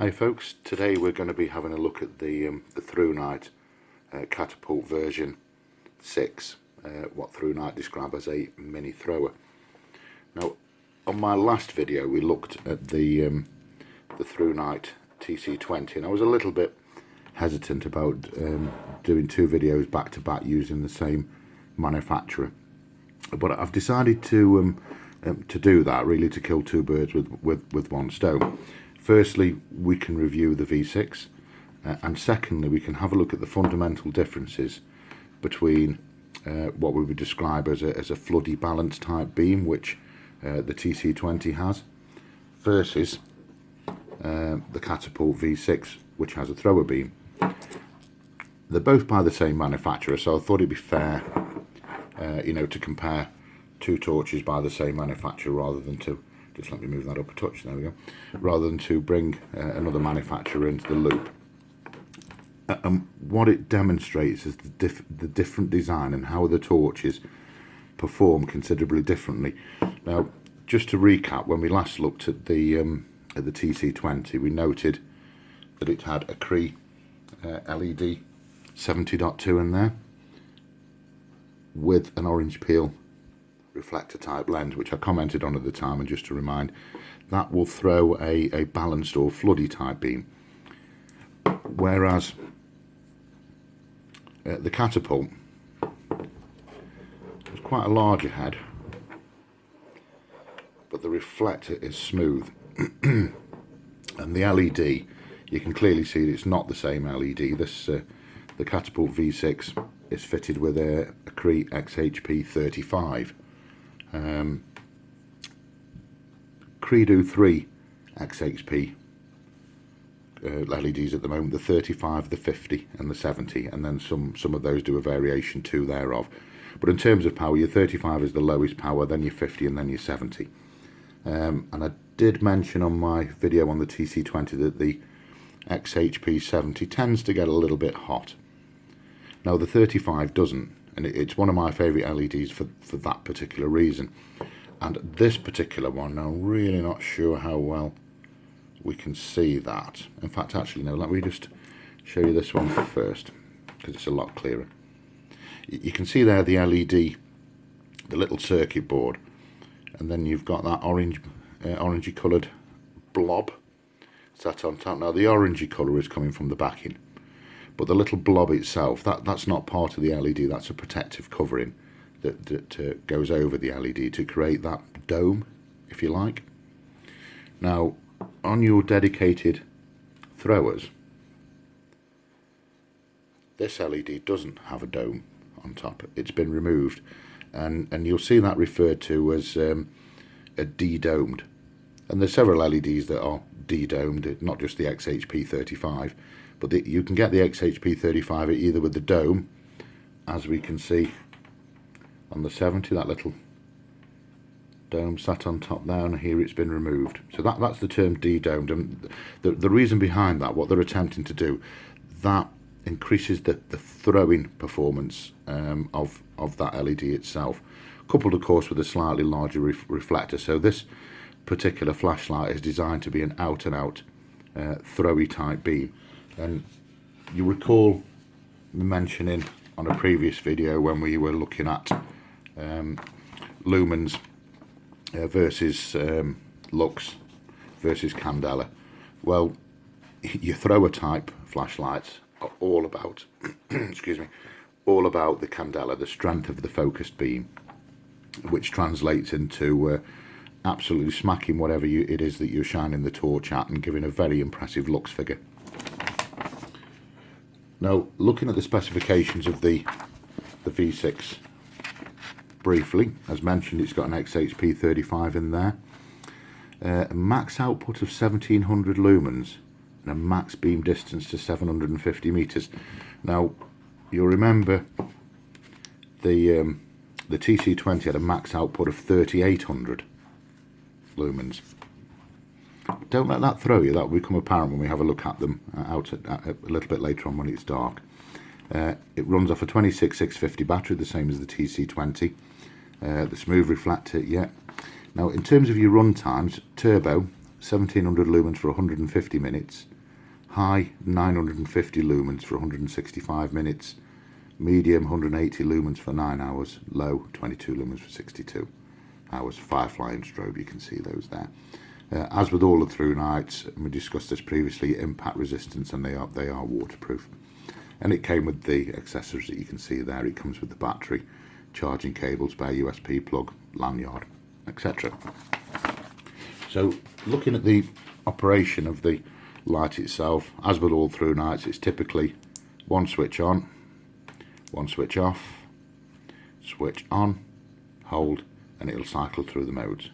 Hi folks, today we're going to be having a look at the Thru Nite Catapult version 6, what Thru Nite described as a mini thrower. Now, on my last video we looked at the Thru Nite TC20, and I was a little bit hesitant about doing two videos back to back using the same manufacturer, but I've decided to do that, really, to kill two birds with one stone. Firstly, we can review the V6, and secondly, we can have a look at the fundamental differences between what we would describe as a floody balance type beam, which the TC20 has, versus the Catapult V6, which has a thrower beam. They're both by the same manufacturer, so I thought it'd be fair, to compare two torches by the same manufacturer rather than to, just let me move that up a touch, there we go, rather than to bring another manufacturer into the loop. And what it demonstrates is the different design and how the torches perform considerably differently. Now, just to recap, when we last looked at the TC20, we noted that it had a CREE LED 70.2 in there with an orange peel reflector type lens, which I commented on at the time, and just to remind, that will throw a balanced or floody type beam, whereas the Catapult is quite a larger head, but the reflector is smooth. And the LED, you can clearly see that it's not the same LED. This the Catapult V6 is fitted with a CREE XHP35. CREE do 3 XHP LEDs at the moment: the 35, the 50 and the 70, and then some of those do a variation too thereof. But in terms of power, your 35 is the lowest power, then your 50, and then your 70. And I did mention on my video on the TC20 that the XHP70 tends to get a little bit hot. Now the 35 doesn't, and it's one of my favourite LEDs for that particular reason. And this particular one, I'm really not sure how well we can see that. In fact, actually, no, let me just show you this one first, because it's a lot clearer. You can see there the LED, the little circuit board, and then you've got that orangey coloured blob sat on top. Now the orangey colour is coming from the backing, but the little blob itself, that's not part of the LED. That's a protective covering that goes over the LED to create that dome, if you like. Now, on your dedicated throwers, this LED doesn't have a dome on top. It's been removed, and you'll see that referred to as a de-domed. And there's several LEDs that are de-domed, not just the XHP35, but you can get the XHP35 either with the dome, as we can see on the 70, that little dome sat on top there, and here it's been removed. So that's the term de-domed, and the reason behind that, what they're attempting to do, that increases the throwing performance of that LED itself, coupled of course with a slightly larger reflector. So this particular flashlight is designed to be an out and out throwy type beam. And you recall me mentioning on a previous video when we were looking at lumens versus lux versus candela. Well, your thrower type flashlights are all about excuse me, all about the candela, the strength of the focused beam, which translates into absolutely smacking whatever it is that you're shining the torch at and giving a very impressive lux figure. Now, looking at the specifications of the V6 briefly, as mentioned, it's got an XHP35 in there, a max output of 1700 lumens and a max beam distance to 750 meters. Now, you'll remember the TC20 had a max output of 3800 lumens. Don't let that throw you. That will become apparent when we have a look at them a little bit later on when it's dark. It runs off a 26650 battery, the same as the TC20. The smooth reflector, yeah. Now, in terms of your run times, turbo 1700 lumens for 150 minutes, high 950 lumens for 165 minutes, medium 180 lumens for 9 hours, low 22 lumens for 62 hours. Firefly and strobe, you can see those there. As with all the ThruNites, and we discussed this previously, impact resistance, and they are waterproof. And it came with the accessories that you can see there. It comes with the battery, charging cable, spare USB plug, lanyard, etc. So looking at the operation of the light itself, as with all ThruNites, it's typically one switch on, one switch off, switch on, hold, and it'll cycle through the modes.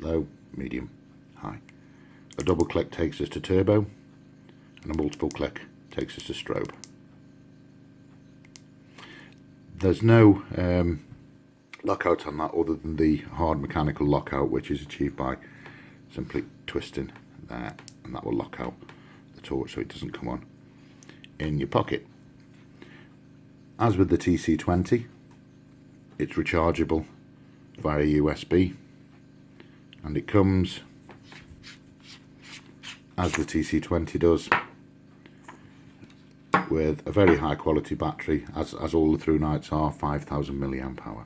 Low, medium, high. A double click takes us to turbo, and a multiple click takes us to strobe. There's no lockout on that other than the hard mechanical lockout, which is achieved by simply twisting there, and that will lock out the torch so it doesn't come on in your pocket. As with the TC20, it's rechargeable via USB, and it comes, as the TC20 does, with a very high quality battery, as all the ThruNites are, 5000 milliamp hour.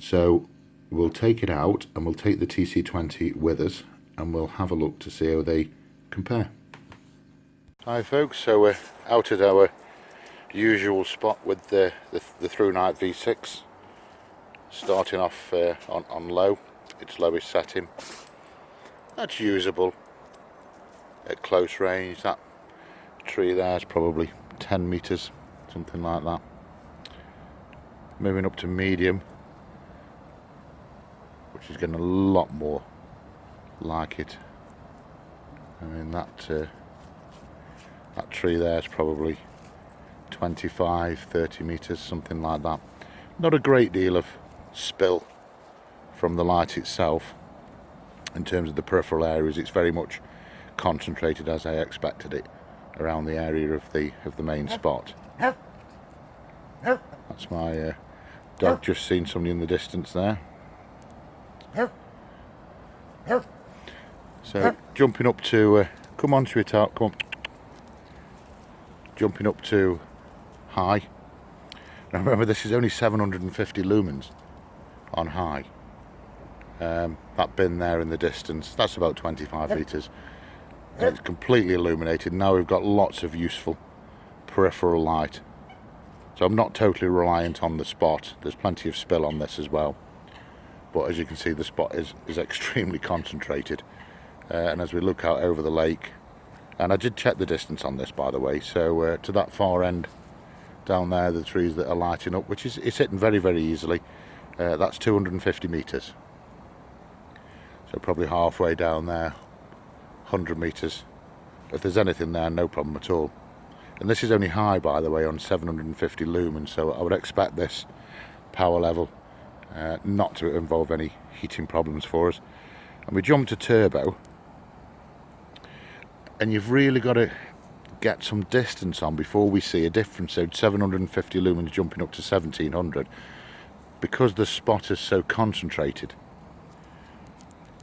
So we'll take it out and we'll take the TC20 with us, and we'll have a look to see how they compare. Hi folks, so we're out at our usual spot with the ThruNite V6, starting off on low, its lowest setting. That's usable at close range. That tree there is probably 10 meters, something like that. Moving up to medium, which is getting a lot more like it. I mean, that tree there is probably 25-30 meters, something like that. Not a great deal of spill from the light itself. In terms of the peripheral areas, it's very much concentrated, as I expected it, around the area of the main spot. That's my dog just seen somebody in the distance there. So jumping up to come on, sweetheart, come on. Jumping up to high. Now remember, this is only 750 lumens on high. That bin there in the distance, that's about 25 meters. And it's completely illuminated. Now we've got lots of useful peripheral light. So I'm not totally reliant on the spot. There's plenty of spill on this as well. But as you can see, the spot is extremely concentrated. And as we look out over the lake, and I did check the distance on this, by the way, so to that far end down there, the trees that are lighting up, which is hitting very, very easily, that's 250 meters. So probably halfway down there, 100 meters. If there's anything there, no problem at all. And this is only high, by the way, on 750 lumens, so I would expect this power level not to involve any heating problems for us. And we jump to turbo, and you've really got to get some distance on before we see a difference. So 750 lumens jumping up to 1700, because the spot is so concentrated,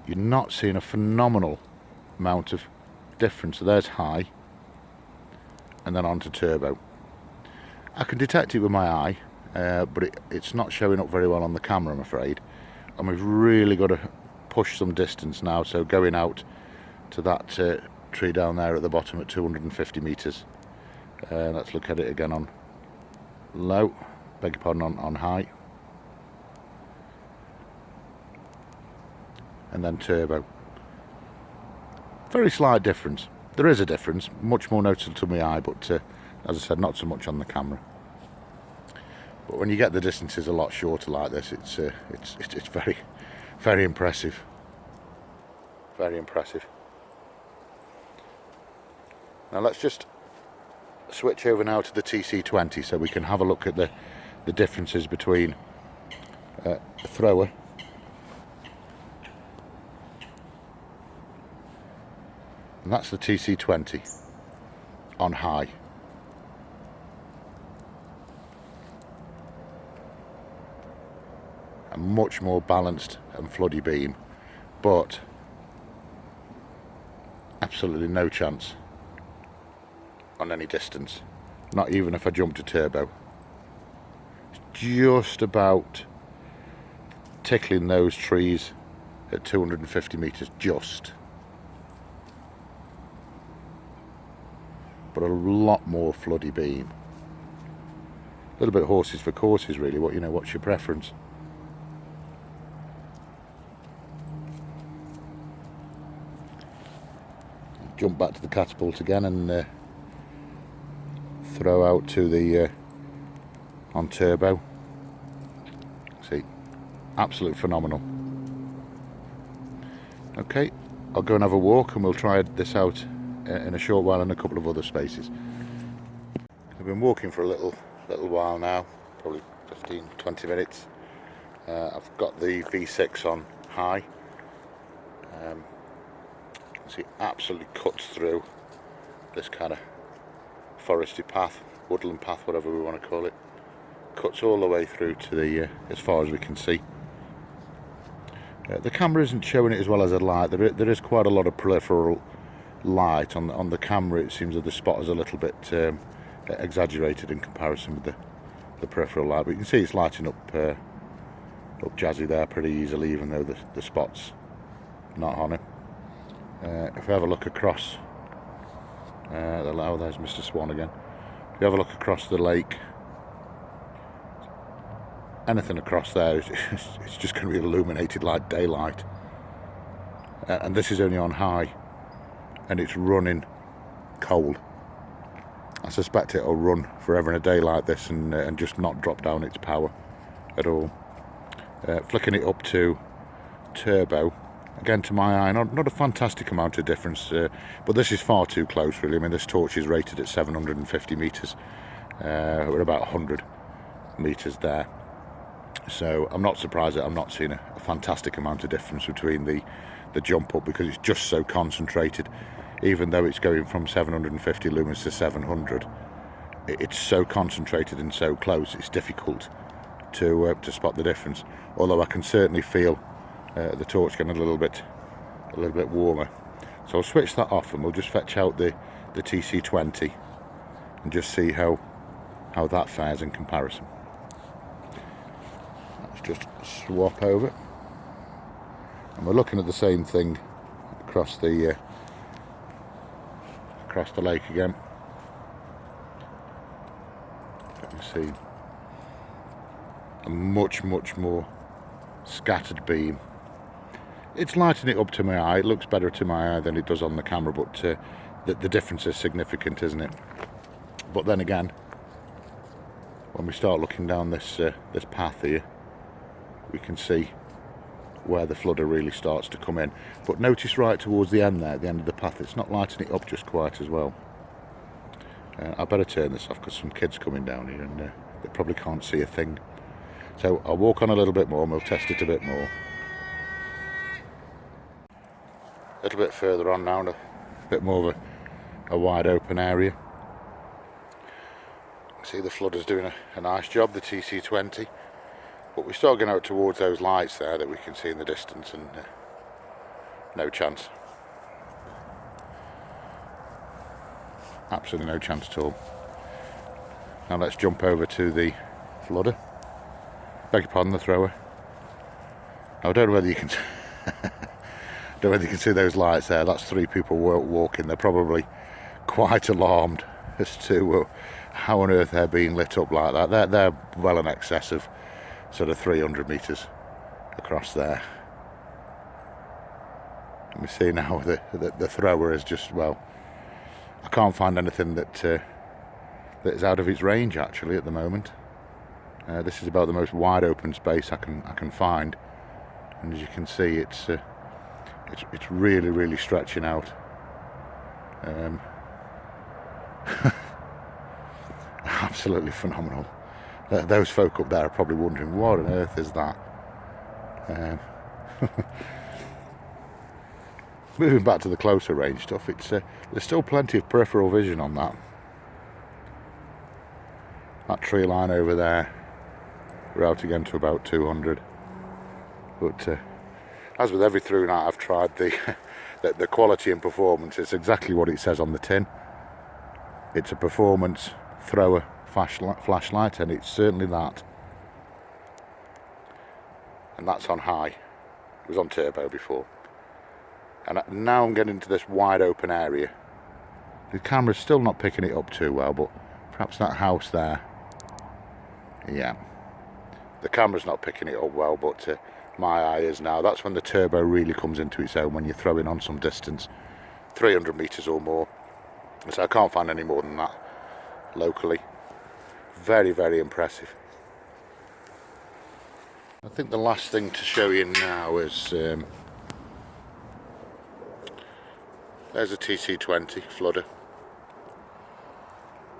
you're not seeing a phenomenal amount of difference. So there's high, and then on to turbo. I can detect it with my eye, but it's not showing up very well on the camera, I'm afraid. And we've really got to push some distance now. So going out to that tree down there at the bottom at 250 meters. Let's look at it again on low, beg your pardon, on high. And then turbo. Very slight difference. There is a difference, much more noticeable to my eye, but as I said, not so much on the camera. But when you get the distances a lot shorter like this, it's very, very impressive. Very impressive. Now let's just switch over now to the TC20 so we can have a look at the differences between a thrower and that's the TC20 on high. And much more balanced and floody beam, but absolutely no chance on any distance, not even if I jump to turbo. It's just about tickling those trees at 250 meters, just. But a lot more floody beam. A little bit of horses for courses, really. What's your preference? Jump back to the catapult again and throw out to the on turbo. See, absolutely phenomenal. Okay, I'll go and have a walk and we'll try this out in a short while in a couple of other spaces. I've been walking for a little while now, probably 15-20 minutes. I've got the V6 on high. See, absolutely cuts through this kind of foresty path, woodland path, whatever we want to call it. Cuts all the way through to the as far as we can see. The camera isn't showing it as well as I'd like. There is quite a lot of peripheral light on the camera. It seems that the spot is a little bit exaggerated in comparison with the peripheral light, but you can see it's lighting up jazzy there pretty easily, even though the spot's not on it. If we have a look across, there's Mr. Swan again. If you have a look across the lake, anything across there, it's just going to be illuminated like daylight. And this is only on high, and it's running cold. I suspect it'll run forever in a day like this and just not drop down its power at all. Flicking it up to turbo, again to my eye, not a fantastic amount of difference, but this is far too close really. I mean, this torch is rated at 750 meters. We're about 100 meters there, so I'm not surprised that I'm not seeing a fantastic amount of difference between the jump up, because it's just so concentrated. Even though it's going from 750 lumens to 700, it's so concentrated and so close, it's difficult to spot the difference. Although I can certainly feel the torch getting a little bit warmer. So I'll switch that off and we'll just fetch out the TC20 and just see how that fares in comparison. Let's just swap over, and we're looking at the same thing across the lake again. You can see a much more scattered beam. It's lighting it up to my eye. It looks better to my eye than it does on the camera, but the difference is significant, isn't it? But then again, when we start looking down this path here, we can see where the flooder really starts to come in. But notice right towards the end there, at the end of the path, it's not lighting it up just quite as well. I better turn this off because some kids coming down here and they probably can't see a thing. So I'll walk on a little bit more and we'll test it a bit more. A little bit further on now, a bit more of a wide open area. See, the flooder's doing a nice job, the TC20. But we start getting out towards those lights there that we can see in the distance, and no chance. Absolutely no chance at all. Now let's jump over to the flooder. Beg your pardon, the thrower. Now, I don't know whether you can see those lights there. That's 3 people walking. They're probably quite alarmed as to how on earth they're being lit up like that. They're well in excess of sort of 300 meters across there. And we see now the thrower is just, well, I can't find anything that is out of its range actually at the moment. This is about the most wide open space I can find, and as you can see, it's really stretching out. Absolutely phenomenal. Those folk up there are probably wondering, what on earth is that? Moving back to the closer range stuff, there's still plenty of peripheral vision on that. That tree line over there, we're out again to about 200. But as with every ThruNite I've tried, the quality and performance is exactly what it says on the tin. It's a performance thrower flashlight, and it's certainly that. And that's on high. It was on turbo before. And now I'm getting into this wide open area. The camera's still not picking it up too well, but perhaps that house there. Yeah. The camera's not picking it up well, but my eye is now. That's when the turbo really comes into its own, when you're throwing on some distance, 300 metres or more. So I can't find any more than that locally. Very, very impressive. I think the last thing to show you now is there's a TC20 flooder.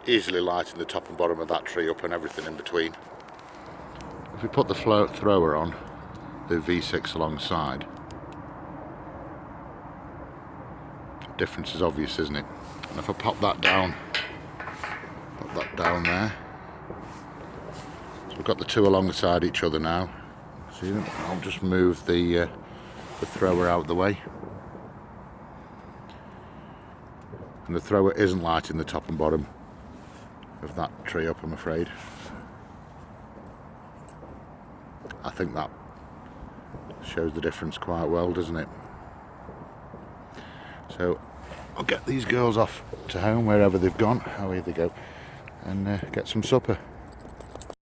Easily lighting the top and bottom of that tree up and everything in between. If we put the thrower on, the V6 alongside, the difference is obvious, isn't it? And if I pop that down there, so we've got the two alongside each other now. See them? I'll just move the thrower out of the way. And the thrower isn't lighting the top and bottom of that tree up, I'm afraid. I think that shows the difference quite well, doesn't it? So I'll get these girls off to home, wherever they've gone, however they go, and get some supper.